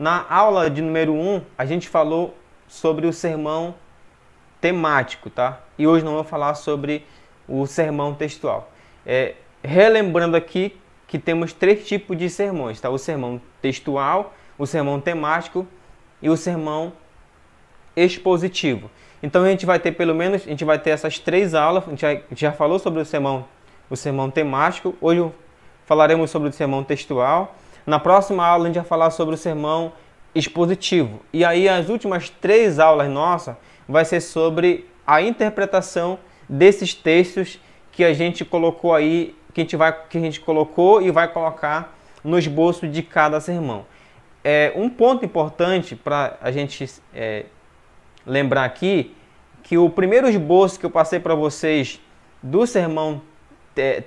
Na aula de número 1, a gente falou sobre o sermão temático, tá? E hoje não vou falar sobre o sermão textual. Relembrando aqui que temos 3 tipos de sermões, tá? O sermão textual, o sermão temático e o sermão expositivo. Então a gente vai ter a gente vai ter essas 3 aulas. A gente já falou sobre o sermão temático. Hoje falaremos sobre o sermão textual. Na próxima aula a gente vai falar sobre o sermão expositivo. E aí as últimas 3 aulas nossas vai ser sobre a interpretação desses textos que a gente colocou aí, que a gente colocou e vai colocar no esboço de cada sermão. Um ponto importante para a gente lembrar aqui, que o primeiro esboço que eu passei para vocês do sermão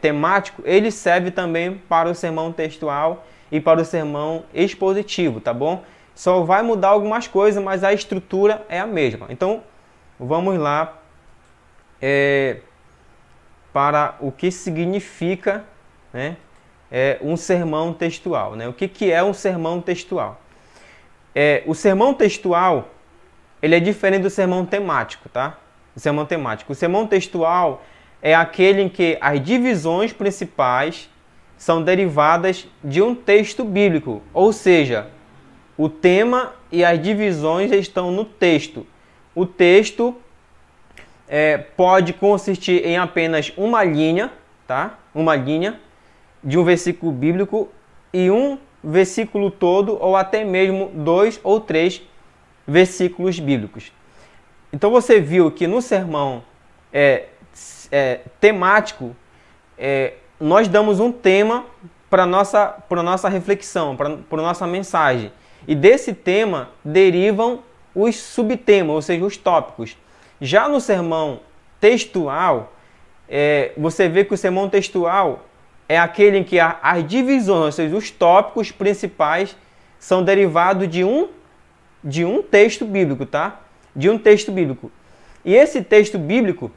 temático, ele serve também para o sermão textual e para o sermão expositivo, tá bom? Só vai mudar algumas coisas, mas a estrutura é a mesma. Então, vamos lá para o que significa, né, um sermão textual, né? O que é um sermão textual? O sermão textual, ele é diferente do sermão temático, tá? O sermão temático. O sermão textual é aquele em que as divisões principais são derivadas de um texto bíblico, ou seja, o tema e as divisões estão no texto. O texto pode consistir em apenas uma linha, tá? Uma linha de um versículo bíblico e um versículo todo, ou até mesmo 2 ou 3 versículos bíblicos. Então você viu que no sermão temático, nós damos um tema para nossa reflexão, para nossa mensagem. E desse tema derivam os subtemas, ou seja, os tópicos. Já no sermão textual, você vê que o sermão textual é aquele em que as divisões, ou seja, os tópicos principais, são derivados de um texto bíblico, tá? De um texto bíblico. E esse texto bíblico,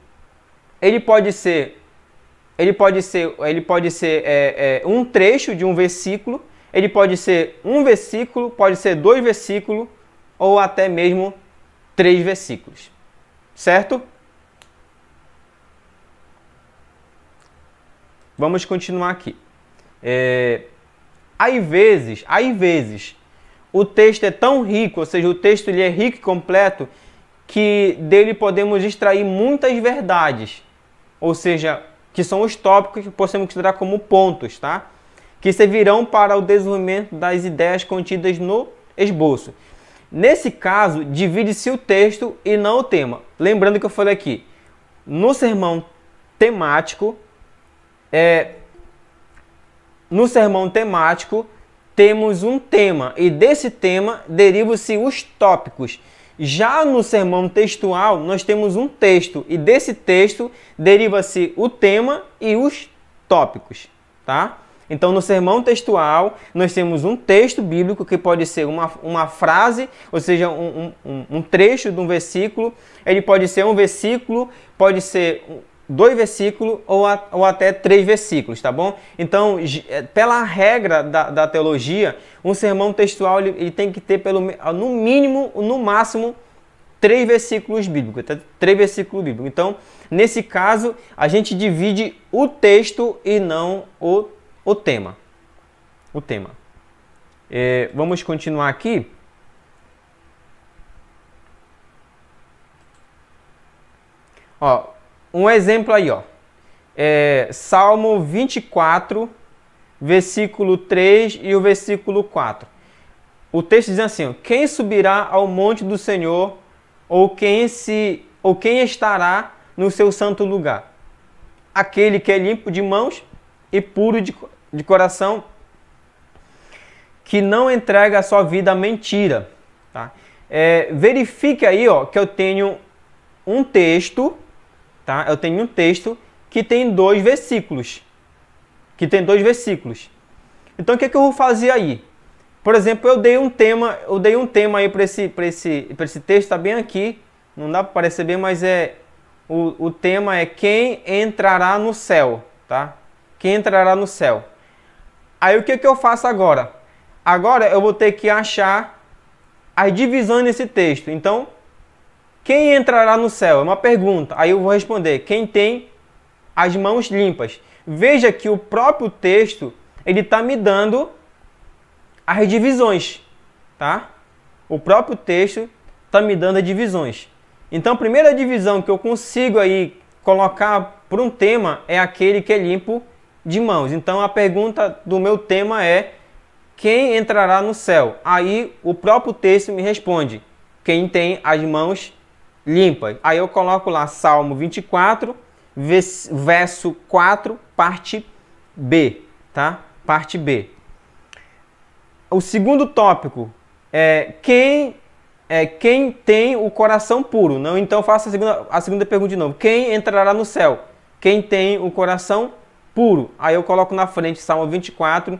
ele pode ser um trecho de um versículo, ele pode ser um versículo, pode ser 2 versículos, ou até mesmo 3 versículos. Certo? Vamos continuar aqui. Às vezes, o texto é tão rico, ou seja, o texto ele é rico e completo, que dele podemos extrair muitas verdades, ou seja, que são os tópicos que podemos considerar como pontos, tá? Que servirão para o desenvolvimento das ideias contidas no esboço. Nesse caso, divide-se o texto e não o tema. Lembrando que eu falei aqui, no sermão temático, temos um tema e desse tema derivam-se os tópicos. Já no sermão textual, nós temos um texto e desse texto deriva-se o tema e os tópicos, tá? Então, no sermão textual, nós temos um texto bíblico que pode ser uma frase, ou seja, um trecho de um versículo. Ele pode ser um versículo, pode ser 2 versículos ou até 3 versículos, tá bom? Então, pela regra da teologia, um sermão textual ele tem que ter no mínimo, no máximo, 3 versículos bíblicos, tá? 3 versículos bíblicos. Então, nesse caso, a gente divide o texto e não o tema. O tema. Vamos continuar aqui. Ó, um exemplo aí, ó. Salmo 24, versículo 3 e o versículo 4. O texto diz assim, ó, quem subirá ao monte do Senhor, ou quem estará no seu santo lugar? Aquele que é limpo de mãos e puro de coração, que não entrega a sua vida à mentira. Tá? Verifique aí, ó, que eu tenho um texto, tá? Eu tenho um texto que tem 2 versículos. Então, o que eu vou fazer aí? Por exemplo, eu dei um tema aí para esse texto, está bem aqui, não dá para perceber, mas o tema é quem entrará no céu, tá? Quem entrará no céu. Aí o que eu faço agora? Agora eu vou ter que achar as divisões nesse texto. Então, quem entrará no céu? É uma pergunta. Aí eu vou responder, quem tem as mãos limpas. Veja que o próprio texto, ele está me dando as divisões, tá? O próprio texto está me dando as divisões. Então, a primeira divisão que eu consigo aí colocar por um tema é aquele que é limpo de mãos. Então, a pergunta do meu tema é: quem entrará no céu? Aí, o próprio texto me responde: quem tem as mãos limpas. Aí eu coloco lá Salmo 24, verso 4, parte B, tá? Parte B. O segundo tópico é quem tem o coração puro. Não, então faça a segunda pergunta de novo. Quem entrará no céu? Quem tem o coração puro. Aí eu coloco na frente Salmo 24,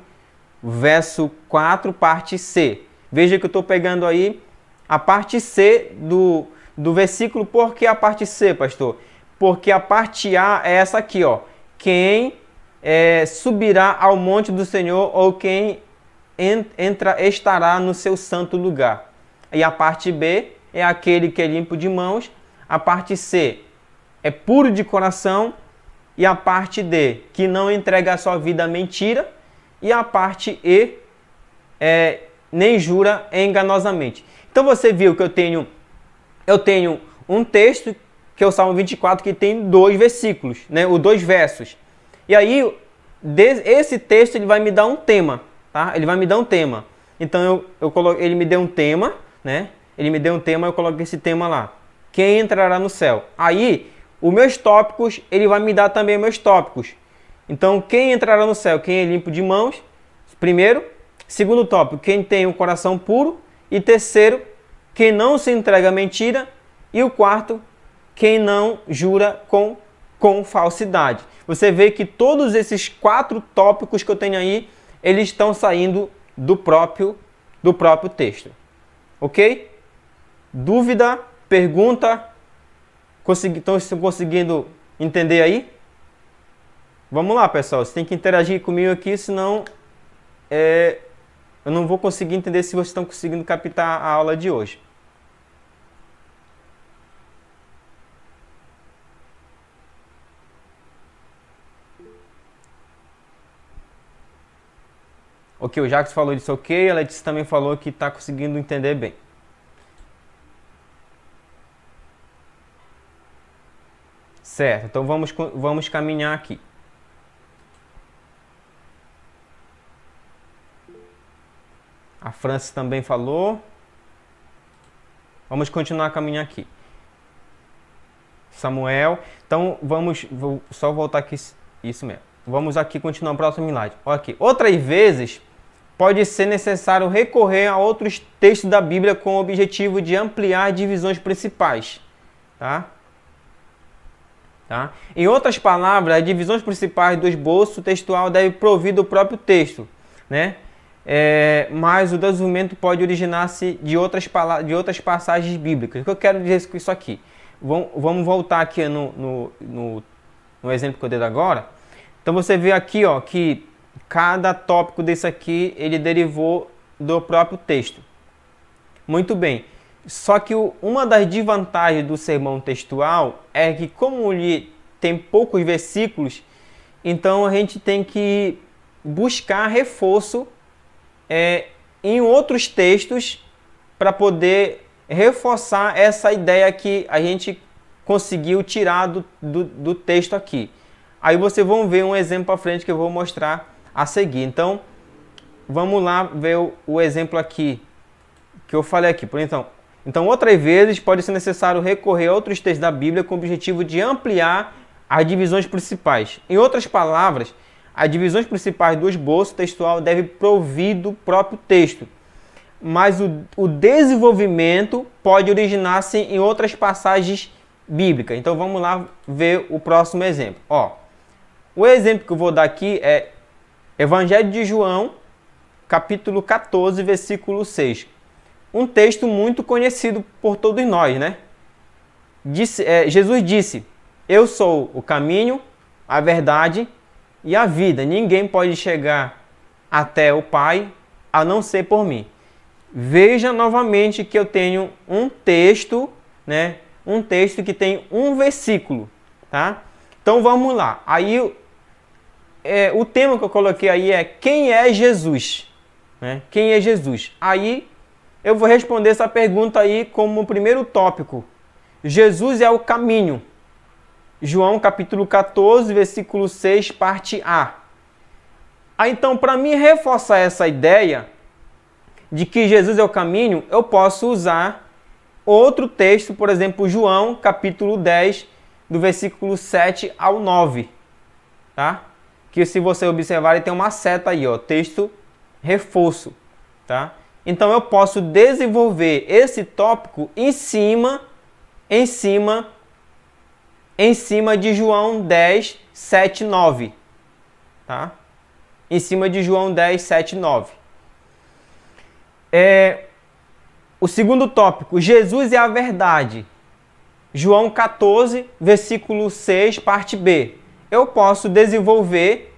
verso 4, parte C. Veja que eu estou pegando aí a parte C do versículo. Por que a parte C, pastor? Porque a parte A é essa aqui, ó. Quem subirá ao monte do Senhor, ou quem estará no seu santo lugar. E a parte B é aquele que é limpo de mãos. A parte C é puro de coração. E a parte D, que não entrega a sua vida à mentira. E a parte E, nem jura enganosamente. Então você viu que eu tenho um texto, que é o Salmo 24, que tem 2 versículos, né? Os 2 versos. E aí, esse texto ele vai me dar um tema, tá? Ele vai me dar um tema. Então, ele me deu um tema, né? Ele me deu um tema, eu coloquei esse tema lá. Quem entrará no céu? Aí, os meus tópicos, ele vai me dar também meus tópicos. Então, quem entrará no céu? Quem é limpo de mãos, primeiro. Segundo tópico, quem tem o coração puro. E terceiro, quem não se entrega à mentira. E o quarto, quem não jura com falsidade. Você vê que todos esses 4 tópicos que eu tenho aí, eles estão saindo do próprio texto. Ok? Dúvida? Pergunta? Estão conseguindo entender aí? Vamos lá, pessoal. Você tem que interagir comigo aqui, senão eu não vou conseguir entender se vocês estão conseguindo captar a aula de hoje. Ok, o Jacques falou disso ok, a Letícia também falou que está conseguindo entender bem. Certo, então vamos caminhar aqui. A Francis também falou. Vamos continuar a caminhar aqui. Samuel. Então vou só voltar aqui. Isso mesmo. Vamos aqui continuar o próximo slide. Ok. Outras vezes pode ser necessário recorrer a outros textos da Bíblia com o objetivo de ampliar divisões principais. Tá? Em outras palavras, as divisões principais do esboço textual devem provir do próprio texto, né? Mas o desenvolvimento pode originar-se de outras passagens bíblicas. O que eu quero dizer com isso aqui? Vamos voltar aqui no exemplo que eu dei agora. Então você vê aqui, ó, que cada tópico desse aqui, ele derivou do próprio texto. Muito bem. Só que uma das desvantagens do sermão textual é que, como ele tem poucos versículos, então a gente tem que buscar reforço em outros textos para poder reforçar essa ideia que a gente conseguiu tirar do texto aqui. Aí vocês vão ver um exemplo para frente que eu vou mostrar a seguir. Então, vamos lá ver o exemplo aqui que eu falei aqui. Então, outras vezes pode ser necessário recorrer a outros textos da Bíblia com o objetivo de ampliar as divisões principais. Em outras palavras, as divisões principais do esboço textual devem provir do próprio texto, mas o desenvolvimento pode originar-se em outras passagens bíblicas. Então vamos lá ver o próximo exemplo. O exemplo que eu vou dar aqui é Evangelho de João, capítulo 14, versículo 6. Um texto muito conhecido por todos nós, né? Jesus disse: eu sou o caminho, a verdade e a vida. Ninguém pode chegar até o Pai a não ser por mim. Veja novamente que eu tenho um texto, né? Um texto que tem um versículo, tá? Então vamos lá. Aí o tema que eu coloquei aí é quem é Jesus, né? Quem é Jesus? Aí eu vou responder essa pergunta aí como primeiro tópico. Jesus é o caminho. João capítulo 14, versículo 6, parte A. Aí então, para mim reforçar essa ideia de que Jesus é o caminho, eu posso usar outro texto, por exemplo, João capítulo 10, do versículo 7 ao 9, tá? Que se você observar, ele tem uma seta aí, ó, texto reforço, tá? Então eu posso desenvolver esse tópico em cima de João 10, 7, 9, tá? Em cima de João 10, 7, 9. O segundo tópico, Jesus é a verdade. João 14, versículo 6, parte B. Eu posso desenvolver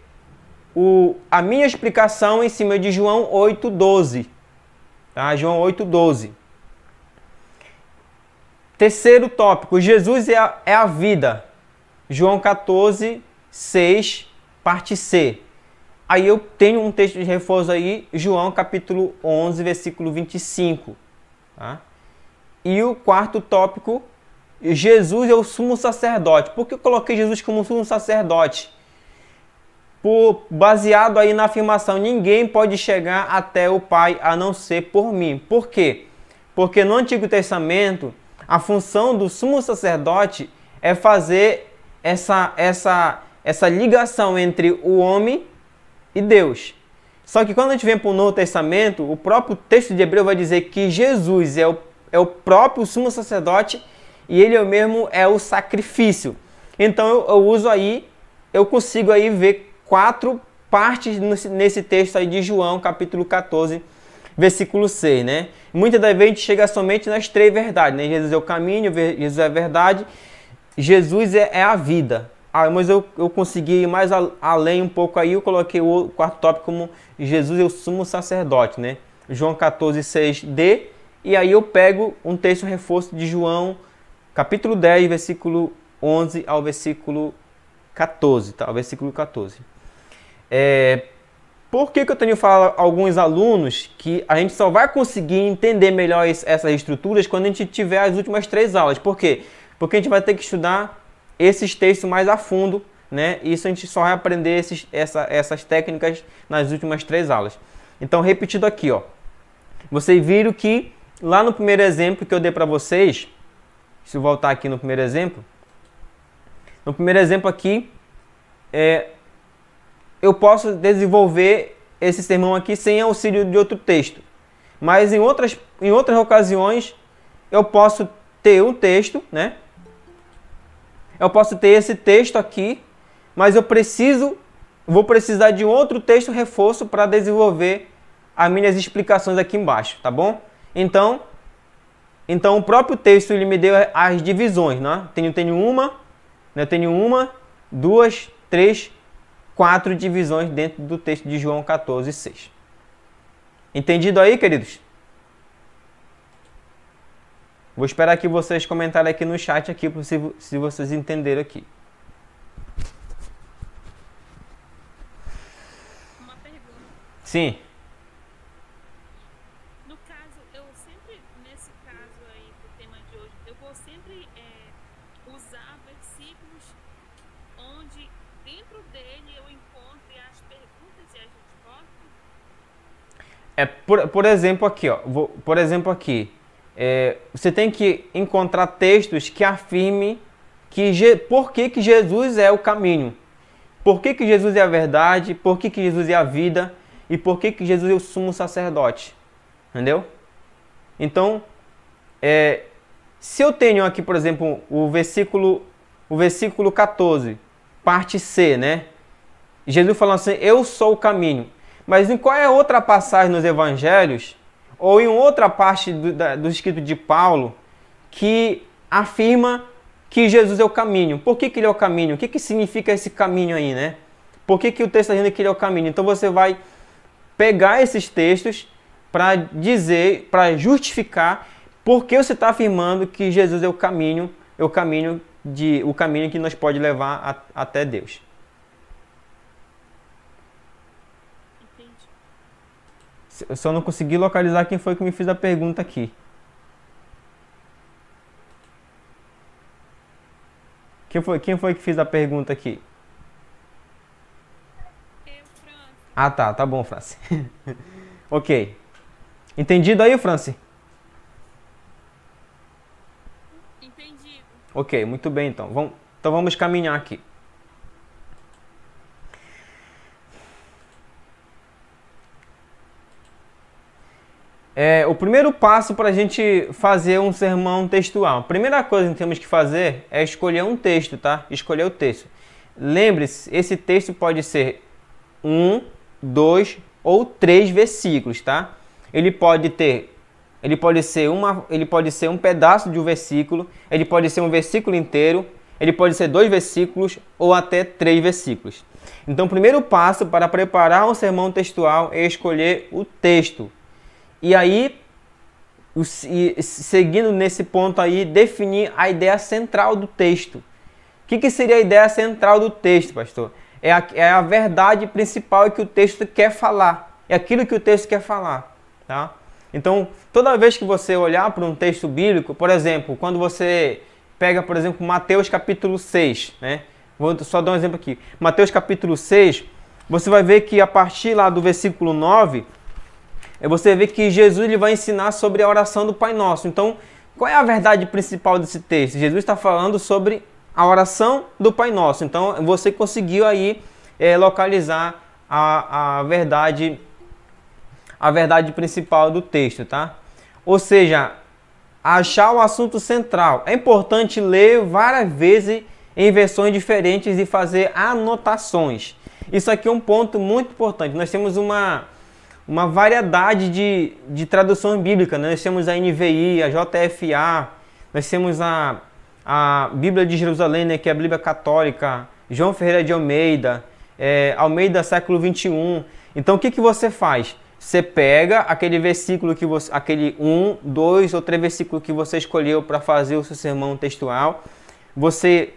a minha explicação em cima de João 8, 12. Tá? João 8, 12. Terceiro tópico, Jesus é a vida. João 14, 6, parte C. Aí eu tenho um texto de reforço aí, João capítulo 11, versículo 25. Tá? E o quarto tópico, Jesus é o sumo sacerdote. Por que eu coloquei Jesus como sumo sacerdote? Baseado aí na afirmação, ninguém pode chegar até o Pai a não ser por mim. Por quê? Porque no Antigo Testamento, a função do sumo sacerdote é fazer essa ligação entre o homem e Deus. Só que quando a gente vem para o Novo Testamento, o próprio texto de Hebreu vai dizer que Jesus é o próprio sumo sacerdote e ele mesmo é o sacrifício. Então eu uso aí, eu consigo aí ver 4 partes nesse texto aí de João, capítulo 14, versículo 6, né? Muitas das vezes a gente chega somente nas 3 verdades, né? Jesus é o caminho, Jesus é a verdade, Jesus é a vida. Mas eu consegui ir mais além um pouco aí, eu coloquei o quarto tópico como Jesus é o sumo sacerdote, né? João 14, 6d, e aí eu pego um texto reforço de João, capítulo 10, versículo 11 ao versículo 14, tá? Ao versículo 14. Por que eu tenho falado a alguns alunos que a gente só vai conseguir entender melhor essas estruturas quando a gente tiver as últimas 3 aulas? Por quê? Porque a gente vai ter que estudar esses textos mais a fundo, né? Isso a gente só vai aprender essas técnicas nas últimas 3 aulas. Então, repetido aqui, ó. Vocês viram que lá no primeiro exemplo que eu dei para vocês, se eu voltar aqui no primeiro exemplo, aqui, eu posso desenvolver esse sermão aqui sem auxílio de outro texto. Mas em outras ocasiões, eu posso ter um texto, né? Eu posso ter esse texto aqui, mas vou precisar de outro texto reforço para desenvolver as minhas explicações aqui embaixo, tá bom? Então o próprio texto ele me deu as divisões, né? Eu tenho uma, 2, 3, 4 divisões dentro do texto de João 14, 6. Entendido aí, queridos? Vou esperar que vocês comentarem aqui no chat aqui, se vocês entenderam aqui. Uma pergunta. Sim. No caso, nesse caso aí, do tema de hoje, eu vou sempre usar versículos onde dentro dele eu encontre as perguntas e as respostas? Por exemplo aqui, ó. Por exemplo aqui. Você tem que encontrar textos que afirmem por que Jesus é o caminho, por que Jesus é a verdade, por que Jesus é a vida e por que Jesus é o sumo sacerdote. Entendeu? Então, se eu tenho aqui, por exemplo, o versículo 14, parte C, né? Jesus falando assim, eu sou o caminho. Mas em qual é outra passagem nos evangelhos ou em outra parte do escrito de Paulo que afirma que Jesus é o caminho? Por que ele é o caminho? O que significa esse caminho aí, né? Por que o texto está dizendo que ele é o caminho? Então você vai pegar esses textos para dizer, para justificar por que você está afirmando que Jesus é o caminho que nos pode levar até Deus. Entendi. Eu só não consegui localizar quem foi que me fez a pergunta aqui. Quem foi que fez a pergunta aqui? Eu, França. Ah, tá bom, Franci. Ok. Entendido aí, Franci? Entendido. Ok, muito bem então. Então vamos caminhar aqui. O primeiro passo para a gente fazer um sermão textual. A primeira coisa que temos que fazer é escolher um texto, tá? Escolher o texto. Lembre-se, esse texto pode ser 1, 2 ou 3 versículos, tá? Ele pode ser um pedaço de um versículo, ele pode ser um versículo inteiro, ele pode ser 2 versículos ou até 3 versículos. Então, o primeiro passo para preparar um sermão textual é escolher o texto. E aí, seguindo nesse ponto aí, definir a ideia central do texto. O que seria a ideia central do texto, pastor? É a verdade principal que o texto quer falar. É aquilo que o texto quer falar, tá? Então, toda vez que você olhar para um texto bíblico, por exemplo, quando você pega, por exemplo, Mateus capítulo 6, né? Vou só dar um exemplo aqui. Mateus capítulo 6, você vai ver que a partir lá do versículo 9, você vê que Jesus ele vai ensinar sobre a oração do Pai Nosso. Então, qual é a verdade principal desse texto? Jesus está falando sobre a oração do Pai Nosso. Então, você conseguiu aí localizar a verdade principal do texto, tá? Ou seja, achar o assunto central. É importante ler várias vezes em versões diferentes e fazer anotações. Isso aqui é um ponto muito importante. Nós temos uma variedade de traduções bíblicas, né? Nós temos a NVI, a JFA, nós temos a Bíblia de Jerusalém, né? Que é a Bíblia Católica, João Ferreira de Almeida, Almeida século 21. Então o que você faz? Você pega aquele versículo aquele 1, 2 ou 3 versículos que você escolheu para fazer o seu sermão textual, você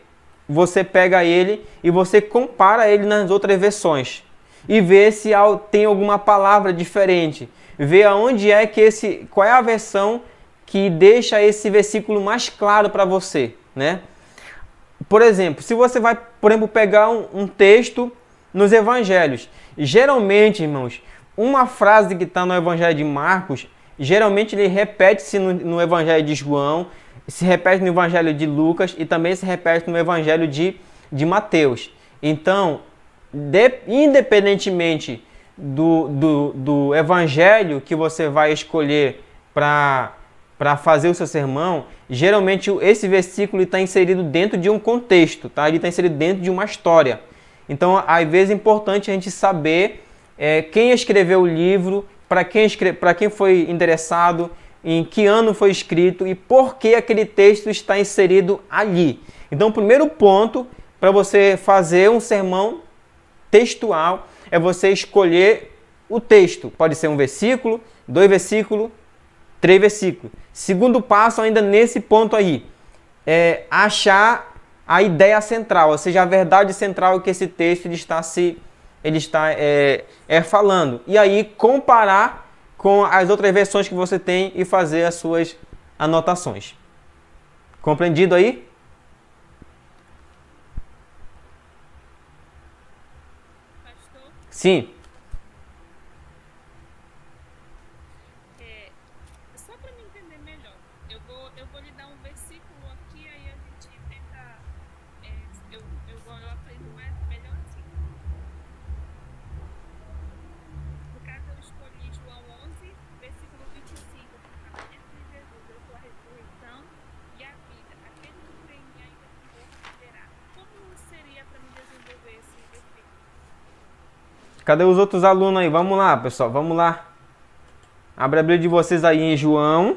pega ele e você compara ele nas outras versões. E ver se tem alguma palavra diferente. Ver aonde é que qual é a versão que deixa esse versículo mais claro para você, né? Por exemplo, se você vai, por exemplo, pegar um texto nos evangelhos, geralmente, irmãos, uma frase que está no evangelho de Marcos, geralmente ele repete-se no evangelho de João, se repete no evangelho de Lucas e também se repete no evangelho de Mateus. Então, independentemente do evangelho que você vai escolher para fazer o seu sermão, geralmente esse versículo está inserido dentro de um contexto, tá? Ele está inserido dentro de uma história. Então, às vezes é importante a gente saber quem escreveu o livro, para quem foi interessado, em que ano foi escrito e por que aquele texto está inserido ali. Então, o primeiro ponto para você fazer um sermão textual é você escolher o texto. Pode ser um versículo, 2 versículos, 3 versículos. Segundo passo, ainda nesse ponto aí, é achar a ideia central, ou seja, a verdade central que esse texto ele está falando. E aí comparar com as outras versões que você tem e fazer as suas anotações. Compreendido aí? Sim. Só para me entender melhor, eu vou lhe dar um versículo aqui, aí a gente tenta. Eu aprendo melhor assim. No caso, eu escolhi João 11, versículo 25. A presença de Jesus, eu sou a ressurreição e a vida. Aquele que crê em mim ainda que morra viverá. Como seria para me desenvolver esse versículo? Cadê os outros alunos aí? Vamos lá, pessoal, vamos lá. Abre a Bíblia de vocês aí em João.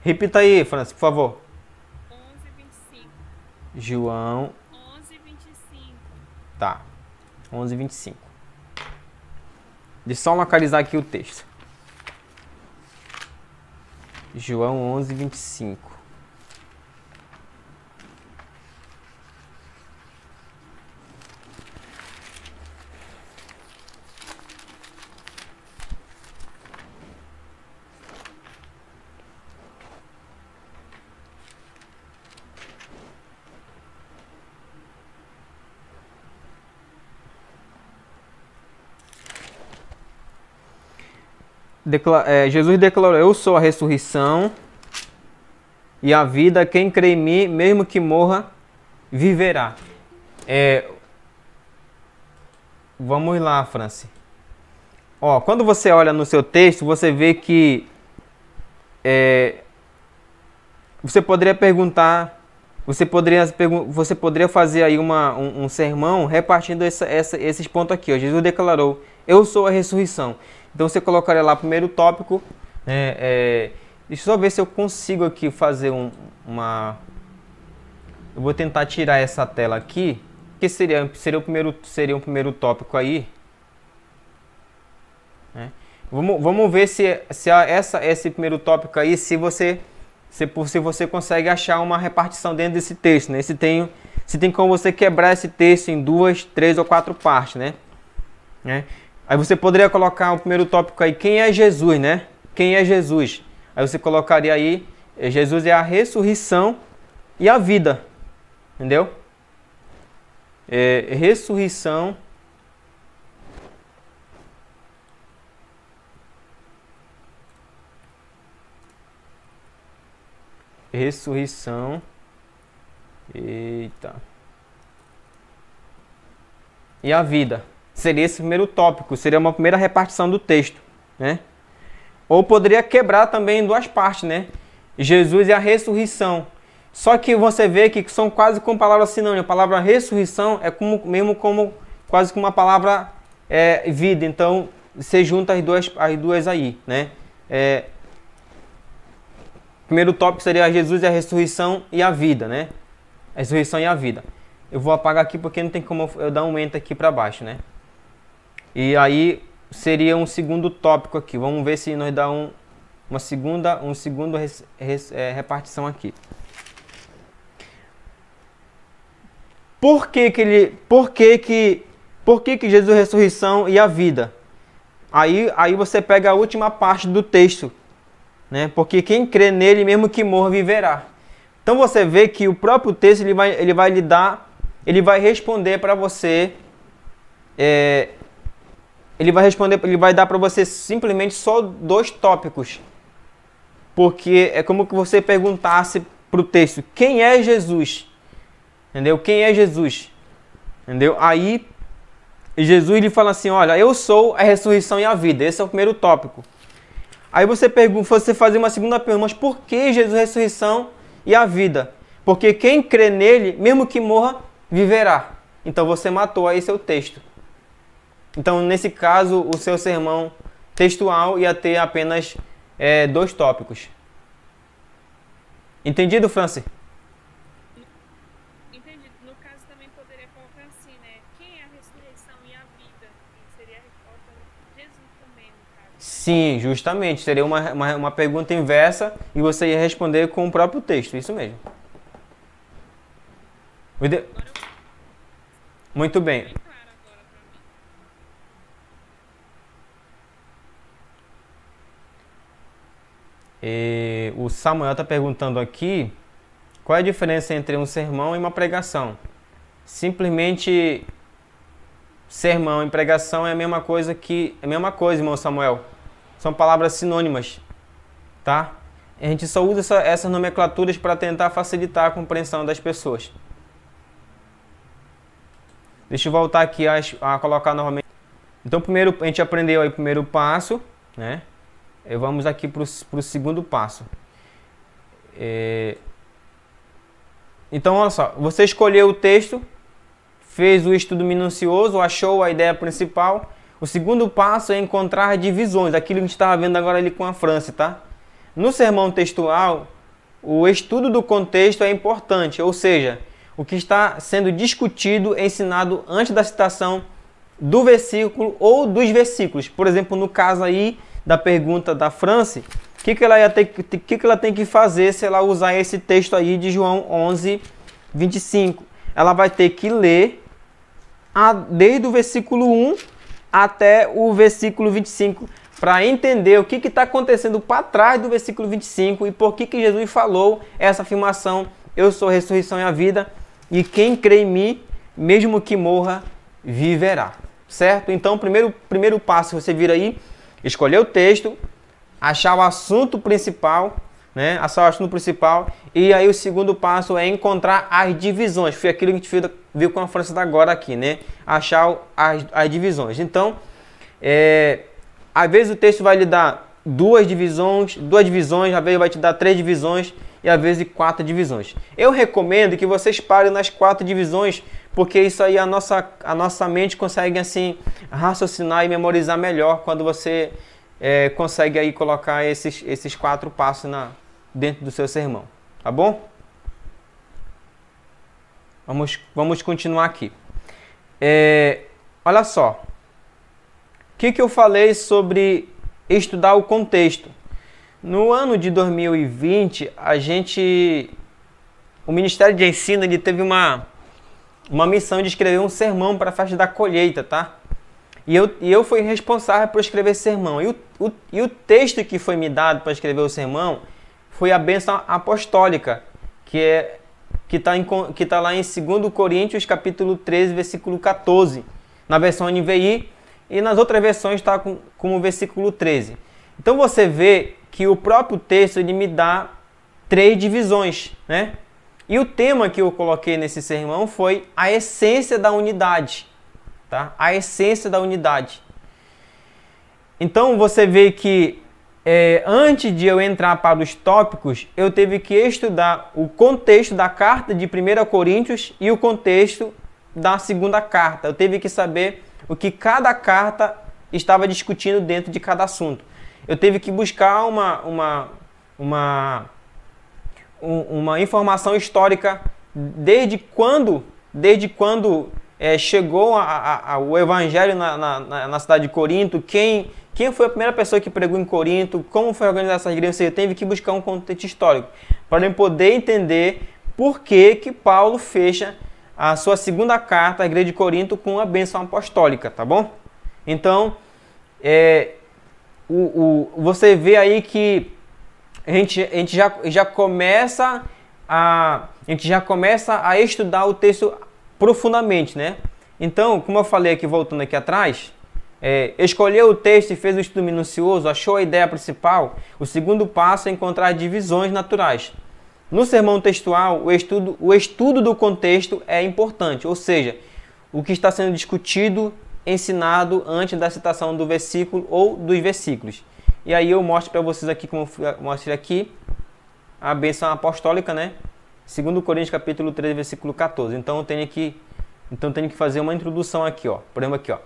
Repita aí, Francis, por favor. 11:25. João. 11:25. Tá. 11:25. Deixa eu só localizar aqui o texto. João 11, 25. Jesus declarou: eu sou a ressurreição e a vida, quem crê em mim, mesmo que morra, viverá. Vamos lá, Franci. Ó, quando você olha no seu texto, você vê que você poderia perguntar, você poderia fazer aí um sermão repartindo esses pontos aqui. Ó. Jesus declarou: eu sou a ressurreição. Então você colocaria lá primeiro tópico. Deixa eu só ver se eu consigo aqui fazer uma. Eu vou tentar tirar essa tela aqui. Que seria um primeiro tópico aí. Né? Vamos ver se esse primeiro tópico aí, se você consegue achar uma repartição dentro desse texto. Né? Se tem como você quebrar esse texto em 2, 3 ou 4 partes. Né? Aí você poderia colocar o primeiro tópico aí, quem é Jesus, né? Quem é Jesus? Aí você colocaria aí, Jesus é a ressurreição e a vida. Entendeu? Ressurreição eita, e a vida. Seria esse primeiro tópico, seria uma primeira repartição do texto, né? Ou poderia quebrar também em 2 partes, né? Jesus é a ressurreição. Só que você vê que são quase com palavras sinônimas. A palavra ressurreição é quase como uma palavra vida. Então, você junta as duas aí, né? Primeiro tópico seria Jesus é a ressurreição e a vida, né? A ressurreição e a vida. Eu vou apagar aqui porque não tem como eu dar um enter aqui para baixo, né? E aí seria um segundo tópico aqui. Vamos ver se nós dá uma segunda repartição aqui. Por que Jesus é a ressurreição e a vida? Aí você pega a última parte do texto, né? Porque quem crê nele, mesmo que morra, viverá. Então você vê que o próprio texto ele vai responder para você. Ele vai dar para você simplesmente só 2 tópicos. Porque é como que você perguntasse para o texto: quem é Jesus? Entendeu? Quem é Jesus? Entendeu? Aí Jesus lhe fala assim: olha, eu sou a ressurreição e a vida. Esse é o primeiro tópico. Aí você faz uma segunda pergunta: mas por que Jesus é a ressurreição e a vida? Porque quem crê nele, mesmo que morra, viverá. Então você matou aí seu texto. Então, nesse caso, o seu sermão textual ia ter apenas 2 tópicos. Entendido, Franci? Entendi. No caso, também poderia colocar assim, né? Quem é a ressurreição e a vida? E seria a resposta de Jesus também, no caso. Sim, justamente. Seria uma pergunta inversa e você ia responder com o próprio texto. Isso mesmo. Muito bem. O Samuel está perguntando aqui qual é a diferença entre um sermão e uma pregação. Simplesmente sermão e pregação é a mesma coisa, irmão Samuel. São palavras sinônimas, tá? A gente só usa essas nomenclaturas para tentar facilitar a compreensão das pessoas. Deixa eu voltar aqui a colocar novamente. Então, primeiro a gente aprendeu aí o primeiro passo, né? Vamos aqui para o segundo passo. Então, olha só. Você escolheu o texto, fez o estudo minucioso, achou a ideia principal. O segundo passo é encontrar divisões, aquilo que a gente estava vendo agora ali com a Franci, tá? No sermão textual, o estudo do contexto é importante, ou seja, o que está sendo discutido, ensinado antes da citação do versículo ou dos versículos. Por exemplo, no caso aí da pergunta da Franci, o que ela tem que fazer se ela usar esse texto aí de João 11, 25? Ela vai ter que ler desde o versículo 1 até o versículo 25, para entender o que está acontecendo para trás do versículo 25 e por que Jesus falou essa afirmação: eu sou a ressurreição e a vida, e quem crê em mim, mesmo que morra, viverá. Certo? Então, o primeiro passo que você vira aí, escolher o texto, achar o assunto principal, né? Achar o assunto principal, e aí o segundo passo é encontrar as divisões. Foi aquilo que a gente viu com a França da agora aqui, né? Achar as divisões. Então, às vezes o texto vai lhe dar duas divisões, às vezes vai te dar 3 divisões e às vezes 4 divisões. Eu recomendo que vocês parem nas 4 divisões, porque isso aí a nossa mente consegue assim raciocinar e memorizar melhor quando você consegue aí colocar esses 4 passos dentro do seu sermão, tá bom? Vamos continuar aqui. Olha só. O que eu falei sobre estudar o contexto? No ano de 2020, o Ministério de Ensino ele teve uma missão de escrever um sermão para a festa da colheita, tá? E eu fui responsável por escrever esse sermão. E o texto que foi me dado para escrever o sermão foi a bênção apostólica, que tá lá em 2 Coríntios, capítulo 13, versículo 14, na versão NVI, e nas outras versões está com o versículo 13. Então você vê que o próprio texto ele me dá 3 divisões, né? E o tema que eu coloquei nesse sermão foi a essência da unidade, tá? A essência da unidade. Então você vê que antes de eu entrar para os tópicos, eu tive que estudar o contexto da carta de 1 Coríntios e o contexto da segunda carta. Eu tive que saber o que cada carta estava discutindo dentro de cada assunto. Eu tive que buscar uma informação histórica desde quando chegou o evangelho na cidade de Corinto, quem foi a primeira pessoa que pregou em Corinto, como foi organizada essa igreja. Eu tive que buscar um contexto histórico para eu poder entender por que Paulo fecha a sua segunda carta à igreja de Corinto com a bênção apostólica, tá bom? Então, você vê aí que a gente já começa a estudar o texto profundamente, né? Então, como eu falei aqui, voltando aqui atrás, escolheu o texto e fez um estudo minucioso, achou a ideia principal. O segundo passo é encontrar divisões naturais. No sermão textual, o estudo do contexto é importante, ou seja, o que está sendo discutido, ensinado antes da citação do versículo ou dos versículos. E aí eu mostro para vocês aqui, como eu mostrei aqui, a bênção apostólica, né? 2 Coríntios capítulo 13, versículo 14. Então eu tenho que fazer uma introdução aqui, ó. Por exemplo, aqui, ó.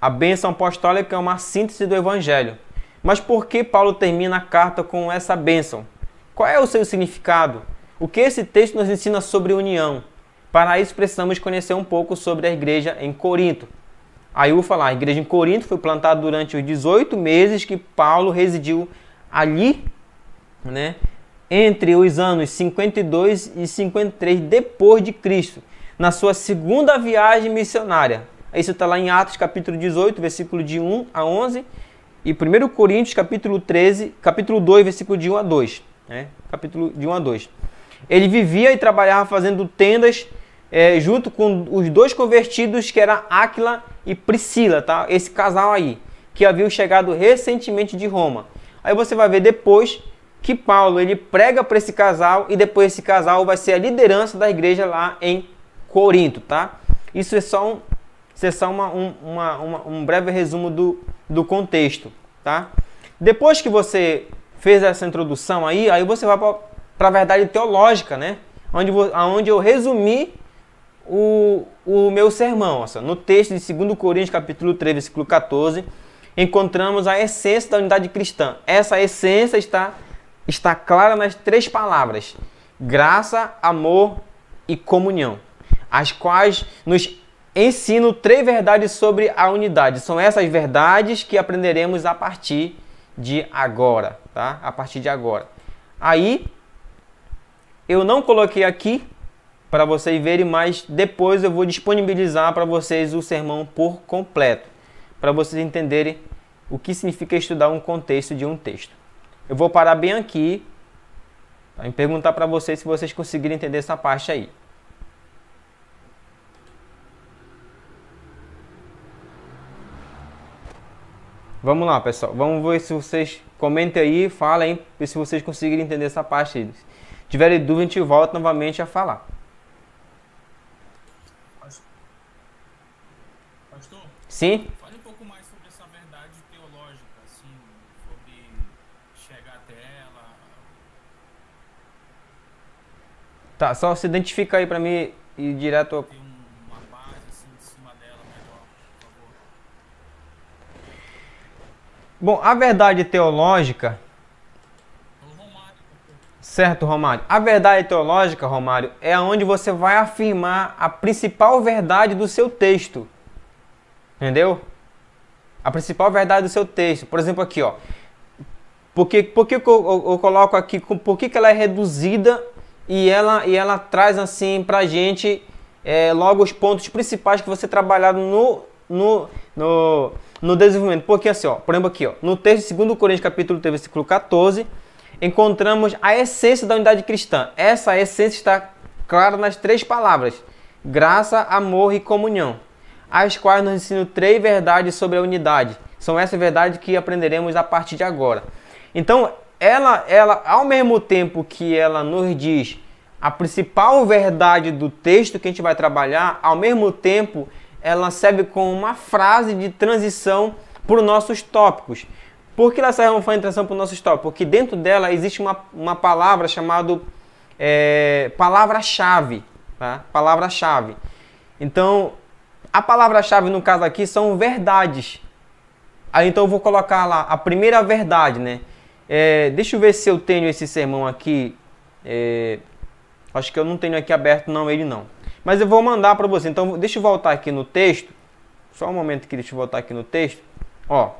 A bênção apostólica é uma síntese do evangelho. Mas por que Paulo termina a carta com essa bênção? Qual é o seu significado? O que esse texto nos ensina sobre união? Para isso precisamos conhecer um pouco sobre a igreja em Corinto. Aí eu vou falar, a igreja em Corinto foi plantada durante os 18 meses que Paulo residiu ali, né, entre os anos 52 e 53 depois de Cristo, na sua segunda viagem missionária. Isso está lá em Atos capítulo 18, versículo de 1 a 11, e 1 Coríntios capítulo 13, capítulo 2, versículo de 1 a 2. Capítulo de 1 a 2. Ele vivia e trabalhava fazendo tendas junto com os 2 convertidos, que eram Áquila e Priscila, tá? Esse casal aí, que haviam chegado recentemente de Roma. Aí você vai ver depois que Paulo ele prega para esse casal, e depois esse casal vai ser a liderança da igreja lá em Corinto, tá? Isso é só um breve resumo do contexto, tá? Depois que você fez essa introdução aí você vai para a verdade teológica, né? Onde eu resumi o meu sermão. No texto de 2 Coríntios, capítulo 3, versículo 14, encontramos a essência da unidade cristã. Essa essência está clara nas 3 palavras: graça, amor e comunhão, as quais nos ensino 3 verdades sobre a unidade. São essas verdades que aprenderemos a partir de agora, tá? A partir de agora. Aí, eu não coloquei aqui para vocês verem, mas depois eu vou disponibilizar para vocês o sermão por completo, para vocês entenderem o que significa estudar um contexto de um texto. Eu vou parar bem aqui e perguntar para vocês se vocês conseguirem entender essa parte aí. Vamos lá, pessoal. Vamos ver se vocês comentem aí, falem se vocês conseguirem entender essa parte aí. Se tiverem dúvida, a gente volta novamente a falar. Pastor? Sim? Fale um pouco mais sobre essa verdade teológica, assim, sobre chegar até ela. Tá, só se identifica aí para mim e direto. Ter uma base assim em cima dela melhor, por favor. Bom, a verdade teológica. Então, Romário, Certo, Romário. A verdade teológica, Romário, é onde você vai afirmar a principal verdade do seu texto. Entendeu? A principal verdade do seu texto. Por exemplo, aqui, ó. Por que eu coloco aqui? Por que ela é reduzida e ela traz assim pra gente logo os pontos principais que você trabalhar no desenvolvimento? Porque assim, ó, por exemplo, aqui, ó, no texto de 2 Coríntios, capítulo 3, versículo 14, encontramos a essência da unidade cristã. Essa essência está clara nas 3 palavras: graça, amor e comunhão, as quais nos ensinam 3 verdades sobre a unidade. São essas verdades que aprenderemos a partir de agora. Então, ela ao mesmo tempo que ela nos diz a principal verdade do texto que a gente vai trabalhar, ao mesmo tempo ela serve como uma frase de transição para os nossos tópicos. Por que ela serve como frase de transição para os nossos tópicos? Porque dentro dela existe uma palavra chamada palavra-chave. Tá? Palavra-chave. Então, a palavra-chave no caso aqui são verdades. Aí então eu vou colocar lá a primeira verdade, né? Deixa eu ver se eu tenho esse sermão aqui. Acho que eu não tenho aqui aberto, não, ele não. Mas eu vou mandar para você. Então, deixa eu voltar aqui no texto. Só um momento que deixa eu voltar aqui no texto. Ó.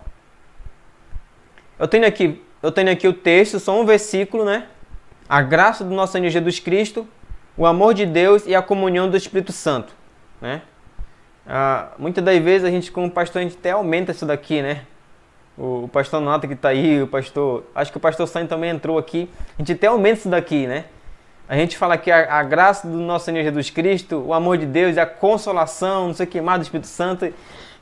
Eu tenho aqui o texto, só um versículo, né? A graça do nosso Senhor Jesus Cristo, o amor de Deus e a comunhão do Espírito Santo, né? Muitas das vezes a gente, como pastor, a gente até aumenta isso daqui, né? O pastor Nata que está aí, acho que o pastor Santos também entrou aqui. A gente até aumenta isso daqui, né? A gente fala que a graça do nosso Senhor Jesus Cristo, o amor de Deus e a consolação, não sei o que mais, do Espírito Santo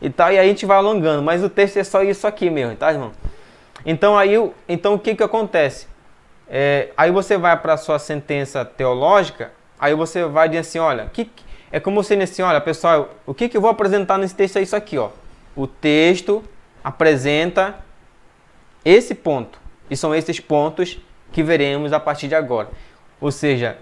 e tal, e aí a gente vai alongando. Mas o texto é só isso aqui mesmo, tá, irmão? Então, o que acontece? Aí você vai para a sua sentença teológica, aí você vai dizer assim, olha, é como você diz assim, olha, pessoal, o que eu vou apresentar nesse texto é isso aqui, ó. O texto apresenta esse ponto, e são esses pontos que veremos a partir de agora. Ou seja,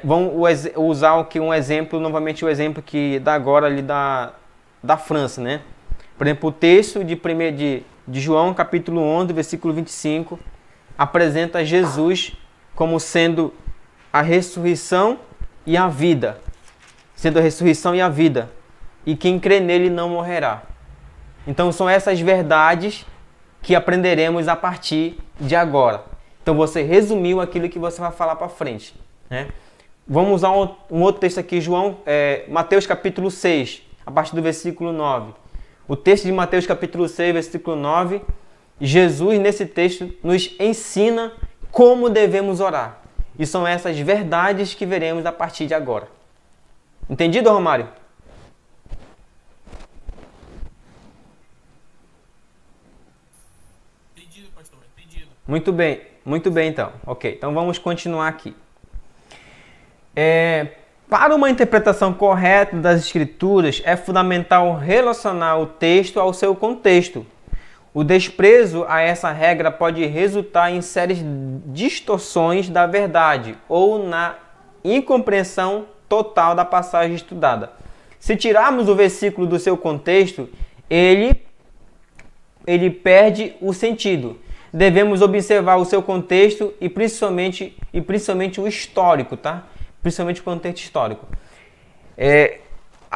vamos usar aqui um exemplo, novamente o exemplo que dá agora ali da França, né? Por exemplo, o texto de João, capítulo 11, versículo 25, apresenta Jesus como sendo a ressurreição e a vida. Sendo a ressurreição e a vida. E quem crê nele não morrerá. Então são essas verdades que aprenderemos a partir de agora. Então você resumiu aquilo que você vai falar para frente, né? Vamos usar um outro texto aqui, Mateus capítulo 6, a partir do versículo 9. O texto de Mateus capítulo 6, versículo 9, Jesus nesse texto nos ensina como devemos orar. E são essas verdades que veremos a partir de agora. Entendido, Romário? Entendido, pastor, entendido. Muito bem então. Ok, então vamos continuar aqui. Para uma interpretação correta das Escrituras, é fundamental relacionar o texto ao seu contexto. O desprezo a essa regra pode resultar em sérias distorções da verdade ou na incompreensão total da passagem estudada. Se tirarmos o versículo do seu contexto, ele perde o sentido. Devemos observar o seu contexto e principalmente o histórico, tá? Principalmente o contexto histórico.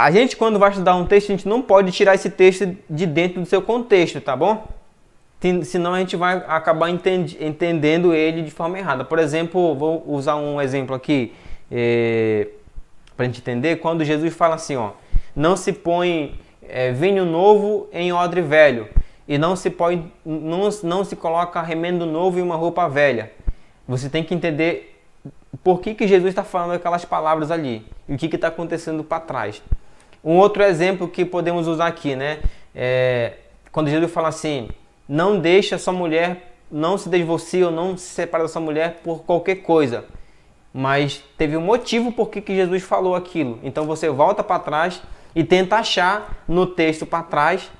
a gente, quando vai estudar um texto, a gente não pode tirar esse texto de dentro do seu contexto, tá bom? Senão a gente vai acabar entendendo ele de forma errada. Por exemplo, vou usar um exemplo aqui para a gente entender. Quando Jesus fala assim, ó, não se põe vinho novo em odre velho e não se coloca remendo novo em uma roupa velha. Você tem que entender por que Jesus está falando aquelas palavras ali e o que está acontecendo para trás. Um outro exemplo que podemos usar aqui, né? Quando Jesus fala assim, não deixe a sua mulher, não se divorcie ou não se separe da sua mulher por qualquer coisa. Mas teve um motivo por que Jesus falou aquilo. Então você volta para trás e tenta achar no texto para trás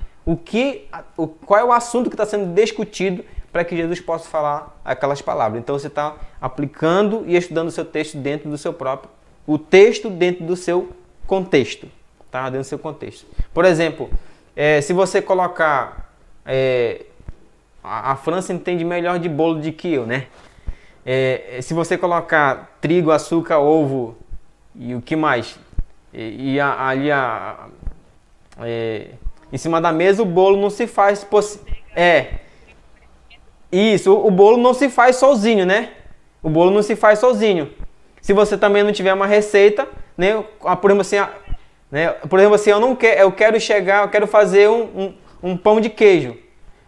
qual é o assunto que está sendo discutido para que Jesus possa falar aquelas palavras. Então você está aplicando e estudando o seu texto dentro do seu próprio... O texto dentro do seu contexto. Tá? Dentro do seu contexto. Por exemplo, se você colocar... a França entende melhor de bolo do que eu, né? Se você colocar trigo, açúcar, ovo e o que mais? Ali em cima da mesa o bolo não se faz... Isso, o bolo não se faz sozinho, né? O bolo não se faz sozinho. Se você também não tiver uma receita, né? Por exemplo assim, eu quero fazer um pão de queijo.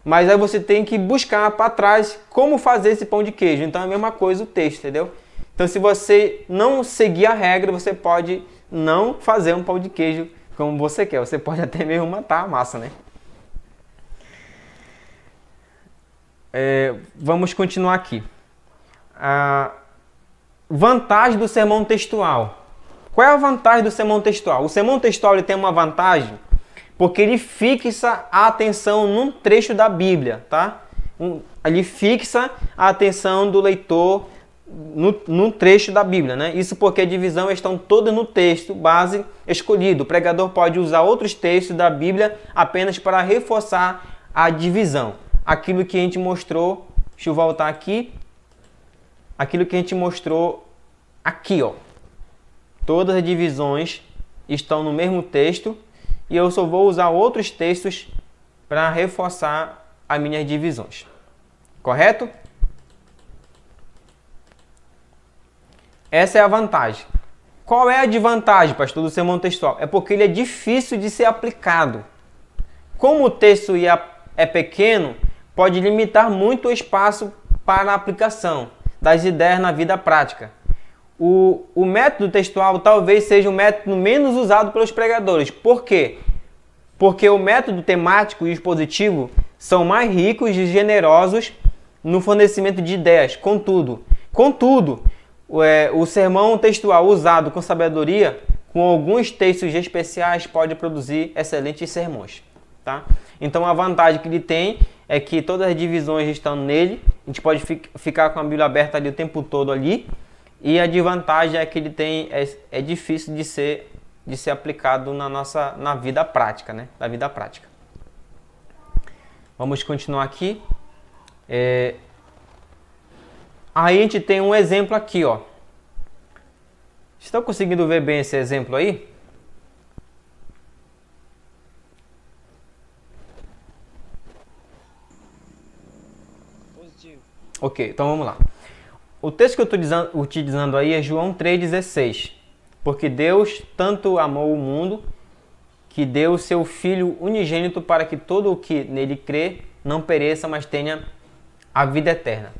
Mas aí você tem que buscar para trás como fazer esse pão de queijo. Então é a mesma coisa o texto, entendeu? Então se você não seguir a regra, você pode não fazer um pão de queijo como você quer. Você pode até mesmo matar a massa, né? Vamos continuar aqui. A vantagem do sermão textual. Qual é a vantagem do sermão textual? O sermão textual ele tem uma vantagem porque ele fixa a atenção num trecho da Bíblia, tá? Ele fixa a atenção do leitor no trecho da Bíblia, né? Isso porque a divisão estão todas no texto base escolhido. O pregador pode usar outros textos da Bíblia apenas para reforçar a divisão. Aquilo que a gente mostrou, deixa eu voltar aqui, aquilo que a gente mostrou aqui, ó. Todas as divisões estão no mesmo texto e eu só vou usar outros textos para reforçar as minhas divisões. Correto? Essa é a vantagem. Qual é a desvantagem, pastor, do sermão textual? É porque ele é difícil de ser aplicado. Como o texto é pequeno, pode limitar muito o espaço para a aplicação das ideias na vida prática. O método textual talvez seja o método menos usado pelos pregadores. Por quê? Porque o método temático e expositivo são mais ricos e generosos no fornecimento de ideias. Contudo, o sermão textual usado com sabedoria, com alguns textos especiais, pode produzir excelentes sermões. Tá? Então a vantagem que ele tem é que todas as divisões estão nele, a gente pode ficar com a Bíblia aberta ali o tempo todo ali, e a desvantagem é que ele tem é difícil de ser aplicado na vida prática, né? Da vida prática. Vamos continuar aqui. Aí a gente tem um exemplo aqui, ó. Estão conseguindo ver bem esse exemplo aí? Ok, então vamos lá. O texto que eu estou utilizando aí é João 3,16. Porque Deus tanto amou o mundo que deu o seu Filho unigênito para que todo o que nele crê não pereça, mas tenha a vida eterna.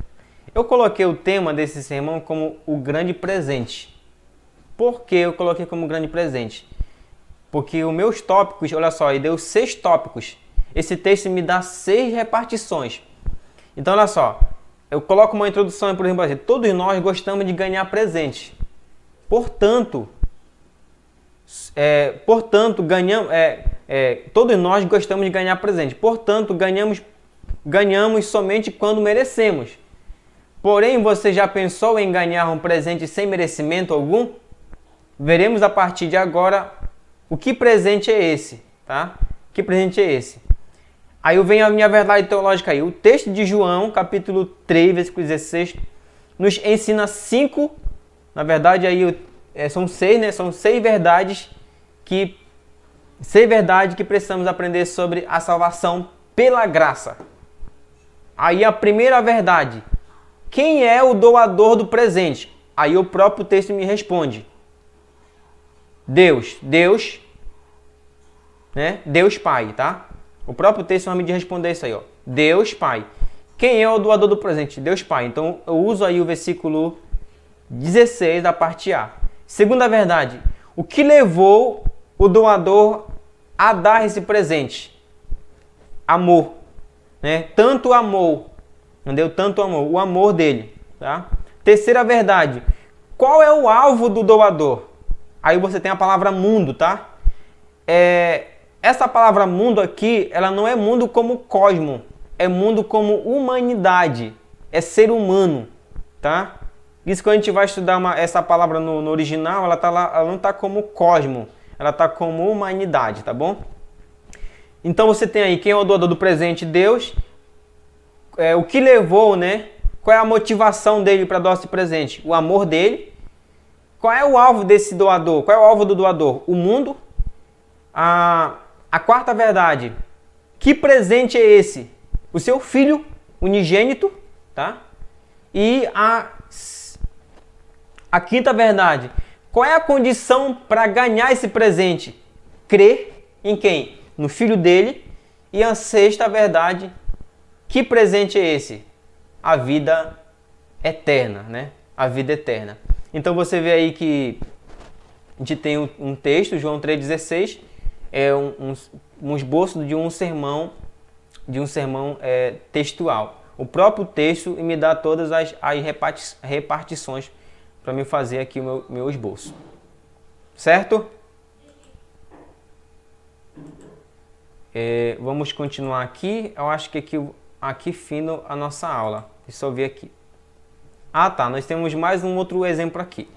Eu coloquei o tema desse sermão como o grande presente. Por que eu coloquei como grande presente? Porque os meus tópicos, olha só, ele deu 6 tópicos. Esse texto me dá 6 repartições. Então, olha só. Eu coloco uma introdução, por exemplo, assim, todos nós gostamos de ganhar presente. Portanto, todos nós gostamos de ganhar presente. Portanto, ganhamos somente quando merecemos. Porém, você já pensou em ganhar um presente sem merecimento algum? Veremos a partir de agora o que presente é esse, tá? Que presente é esse? Aí vem a minha verdade teológica aí. O texto de João, capítulo 3, versículo 16, nos ensina 5, na verdade aí são 6, né? São 6 verdades que Ser verdade que precisamos aprender sobre a salvação pela graça. Aí a primeira verdade. Quem é o doador do presente? Aí o próprio texto me responde. Deus. Deus, né? Deus Pai, tá? O próprio texto vai me responder isso aí, ó. Deus Pai. Quem é o doador do presente? Deus Pai. Então eu uso aí o versículo 16 da parte A. Segunda verdade. O que levou o doador a dar esse presente? Amor, né? Tanto amor, entendeu? Tanto amor, o amor dele, tá? Terceira verdade. Qual é o alvo do doador? Aí você tem a palavra mundo, tá? Essa palavra mundo aqui, ela não é mundo como cosmo, é mundo como humanidade, é ser humano, tá? Isso que a gente vai estudar essa palavra no original, ela tá lá, ela não tá como cosmo, ela tá como humanidade, tá bom? Então você tem aí quem é o doador do presente? Deus. O que levou, né? Qual é a motivação dele para dar esse presente? O amor dele. Qual é o alvo desse doador? Qual é o alvo do doador? O mundo. A quarta verdade. Que presente é esse? O seu filho unigênito, tá? E a quinta verdade. Qual é a condição para ganhar esse presente? Crer em quem? No filho dele. E a sexta verdade. Que presente é esse? A vida eterna, né? A vida eterna. Então você vê aí que a gente tem um texto, João 3,16, é um esboço de um sermão textual. O próprio texto me dá todas as repartições para me fazer aqui o meu esboço. Certo? Vamos continuar aqui. Eu acho que aqui fino a nossa aula. Deixa eu ver aqui. Ah, tá. Nós temos mais um outro exemplo aqui.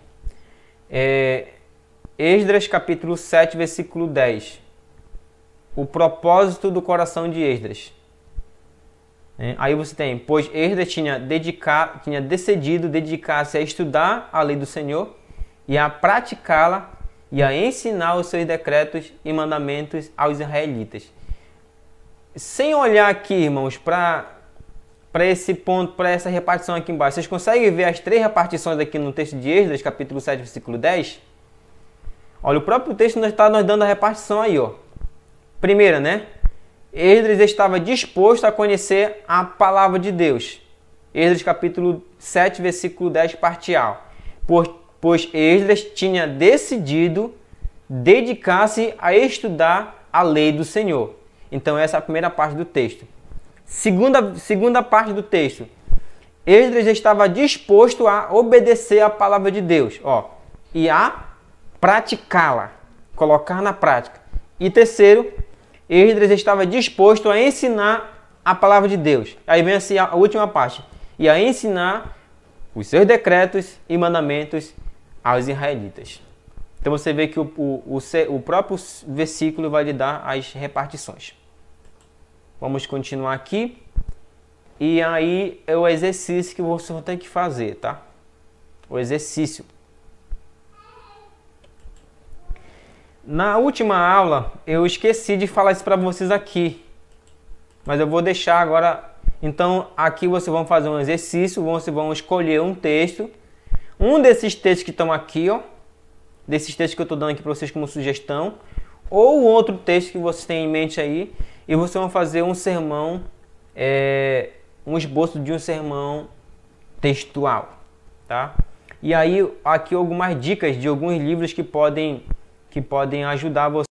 Esdras capítulo 7, versículo 10. O propósito do coração de Esdras. Aí você tem, pois Esdras tinha decidido dedicar-se a estudar a lei do Senhor e a praticá-la e a ensinar os seus decretos e mandamentos aos israelitas. Sem olhar aqui, irmãos, para esse ponto, para essa repartição aqui embaixo, vocês conseguem ver as três repartições aqui no texto de Esdras, capítulo 7, versículo 10? Olha, o próprio texto está nos dando a repartição aí, ó. Primeira, né? Esdras estava disposto a conhecer a palavra de Deus. Esdras capítulo 7, versículo 10, parte A. Pois Esdras tinha decidido dedicar-se a estudar a lei do Senhor. Então essa é a primeira parte do texto. Segunda parte do texto. Esdras estava disposto a obedecer a palavra de Deus, ó, e a praticá-la, colocar na prática. E terceiro, Esdras estava disposto a ensinar a palavra de Deus. Aí vem assim a última parte. E a ensinar os seus decretos e mandamentos aos israelitas. Então você vê que o próprio versículo vai lhe dar as repartições. Vamos continuar aqui. E aí é o exercício que você vai ter que fazer, tá? O exercício. Na última aula, eu esqueci de falar isso para vocês aqui. Mas eu vou deixar agora. Então, aqui vocês vão fazer um exercício. Vocês vão escolher um texto. Um desses textos que estão aqui, ó. Desses textos que eu estou dando aqui para vocês como sugestão. Ou outro texto que vocês têm em mente aí. E vocês vão fazer um sermão. Um esboço de um sermão textual. Tá? E aí, aqui algumas dicas de alguns livros que podem ajudar você